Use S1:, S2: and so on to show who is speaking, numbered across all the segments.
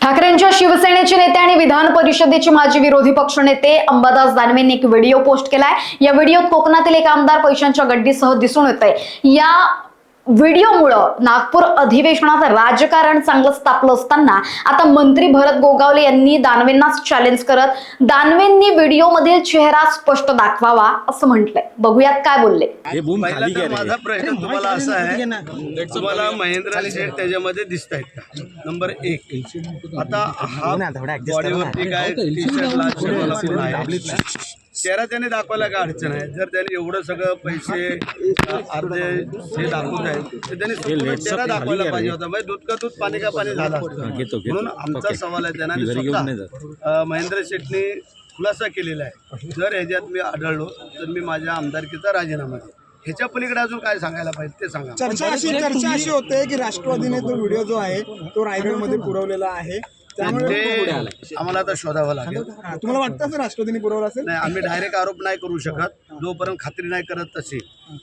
S1: ठाकरेंच्या शिवसेनेचे नेते आणि विधान परिषदेचे माजी विरोधी पक्षनेते अंबादास दानवेंनी एक व्हिडिओ पोस्ट केलाय। या व्हिडिओत कोकणातील एक आमदार पैशांच्या गड्डीसह दिसून येतंय। या व्हिडिओमुळे नागपूर अधिवेशनात राजकारण चांगलं तापलं असताना आता मंत्री भरत गोगावले यांनी दानवेंनाच चॅलेंज करत दानवेंनी व्हिडिओमधील चेहरा स्पष्ट दाखवावा असं म्हटलंय। बघूयात काय बोलले।
S2: माझा प्रश्न तुम्हाला असा आहे, तुम्हाला महेंद्र शेठ त्याच्यामध्ये दिसतायत का? नंबर 1, आता हा बॉडीवरती काय टी-शर्ट आहे, चेहरा त्याने दाखवायला काय अडचण आहे? जर त्याने एवढं सगळं पैसे अर्धे हे दाखवत आहेत तर त्याने चेहरा दाखवायला पाहिजे होता। म्हणजे दूध का दूध पाणी का पाणी झाला असतं। म्हणून आमचा सवाल आहे, त्यांना महेंद्र शेठने खुलासा केलेला आहे, जर ह्याच्यात मी आढळलो तर मी माझ्या आमदारकीचा राजीनामा देईन। ह्याच्या पलीकडे अजून काय सांगायला पाहिजे ते सांगा।
S3: चर्चा अशी होते की राष्ट्रवादीने तो व्हिडिओ जो आहे तो रायगडमध्ये पुरवलेला आहे, त्यामुळे
S2: आम्हाला आता शोधावं लागेल।
S3: तुम्हाला वाटतं असं राष्ट्रवादीने पुरवला असेल?
S2: नाही, आम्ही डायरेक्ट आरोप नाही करू शकत जोपर्यंत खात्री नाही करत तशी,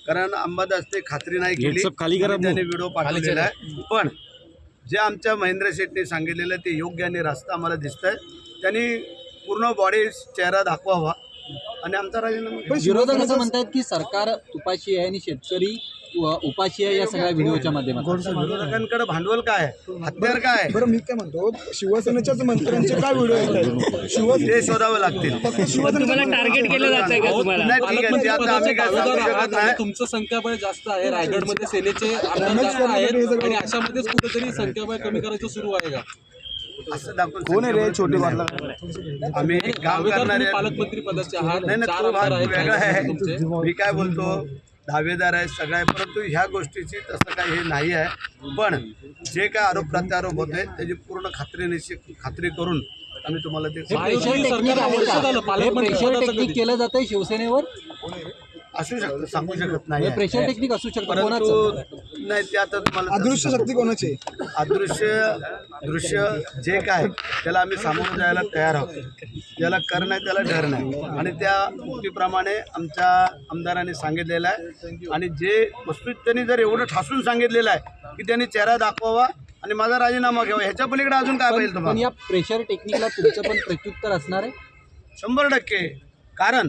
S2: कारण अंबादास ते खात्री नाही केली, त्याने व्हिडिओ पाठवलेला आहे। पण जे आमच्या महेंद्र शेठने सांगितलेलं ते योग्य आणि रास्ता आम्हाला दिसत आहे। त्यांनी पूर्ण बॉडी चेहरा दाखवावा आणि आमचा राजीनामा।
S4: विरोधक असं म्हणतात की सरकार तुपाशी आहे आणि शेतकरी उपाशी आहे या सगळ्या व्हिडिओच्या माध्यमातून।
S2: विरोधकांकडे भांडवल काय आहे, हत्यार काय आहे?
S3: बरं, मी काय म्हणतो, शिवसेनेच्याच मंत्र्यांचे काय व्हिडिओ आहेत
S2: ते शोधावं लागतील।
S5: तुम्हाला टार्गेट केलं जातंय का तुम्हाला?
S2: नाही, ठीक आहे, ते आता आम्ही काय सांगू शकत नाही।
S6: तुमचं संख्याबळ जास्त आहे, रायगडमध्ये सेनेचे आमदार जास्त आहेत आणि अशामध्येच कुठेतरी संख्याबळ कमी करायचं सुरू आहे का?
S2: असं दाखवून कोण आहे रे छोटे बातला? आम्ही काम करणारे
S6: पालकमंत्री पदाचे आहात,
S2: नाही, तो भाग वेगळा आहे। मी काय बोलतो, दावेदार आहे सगळं आहे, परंतु ह्या गोष्टीची तसं काही हे नाही आहे। पण जे काय आरोप प्रत्यारोप होत आहेत त्याची पूर्ण खात्री करून आम्ही तुम्हाला ते
S4: प्रेशर टेक्निक केलं जातंय शिवसेनेवर,
S2: असू शकतं, सांगू शकत नाही।
S4: प्रेशर टेक्निक असू शकतं,
S2: परंतु नाही, ते आता तुम्हाला
S3: अदृश्य शक्ती कोणाची?
S2: दृश्य जे काय त्याला आम्ही सामोरं जायला तयार आहोत। ज्याला कर नाही त्याला डर नाही, आणि त्या उक्तीप्रमाणे आमच्या आमदारांनी सांगितलेलं आहे। आणि जे वस्तू त्यांनी जर एवढं ठासून सांगितलेलं आहे की त्यांनी चेहरा दाखवावा आणि माझा राजीनामा घ्यावा, ह्याच्या पलीकडे अजून काय पाहिजे तुम्हाला?
S4: पण या प्रेशर टेक्निकला तुमचं पण प्रत्युत्तर असणार आहे?
S2: 100%। कारण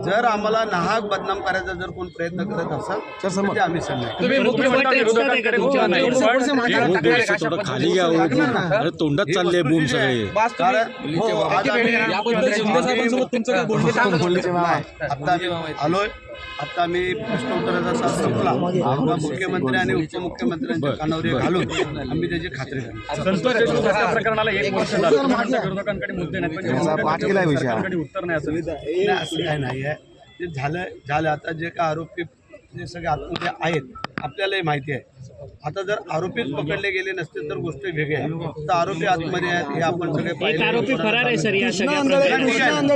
S2: जर आम्हाला नाहक बदनाम करायचा जर कोण प्रयत्न करत असाल तर ते आम्ही
S7: खाली तोंडात चालले बूम सगळे।
S2: आता आम्ही आलोय, आता मी प्रश्न उत्तराचा तास संपला, मुख्यमंत्री आणि उपमुख्यमंत्र्यांच्या कानावर घालून आम्ही त्याची खात्री करतो।
S5: प्रकरणाला 1 वर्ष झालं, विरोधकांकडे मुद्दे नाहीत, उत्तर नाही
S2: असं काय नाही आहे। ते झालं आता जे काय आरोपी जे सगळे आतमध्ये आहेत आपल्यालाही माहिती आहे। आता जर आरोपीच पकडले गेले नसते तर गोष्ट वेगळी आहे, तर आरोपी आतमध्ये आहेत हे आपण सगळे पाहिले।
S5: आरोपी फरार आहे सर या सगळ्या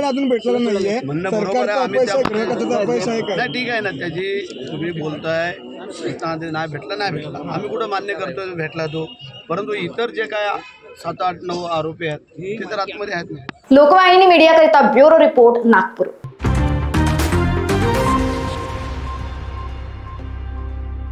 S3: अजून भेटलेला नाहीये,
S2: म्हणणं बरोबर आहे, आम्ही
S3: नाही,
S2: ठीक आहे ना, त्याची तुम्ही बोलताय नाही भेटला, आम्ही कुठं मान्य करतोय भेटला तो, परंतु इतर जे काय 7, 8, 9 आरोपी आहेत ते तर आतमध्ये आहेत।
S1: लोकवाहिनी मीडियाकरिता ब्युरो रिपोर्ट, नागपूर।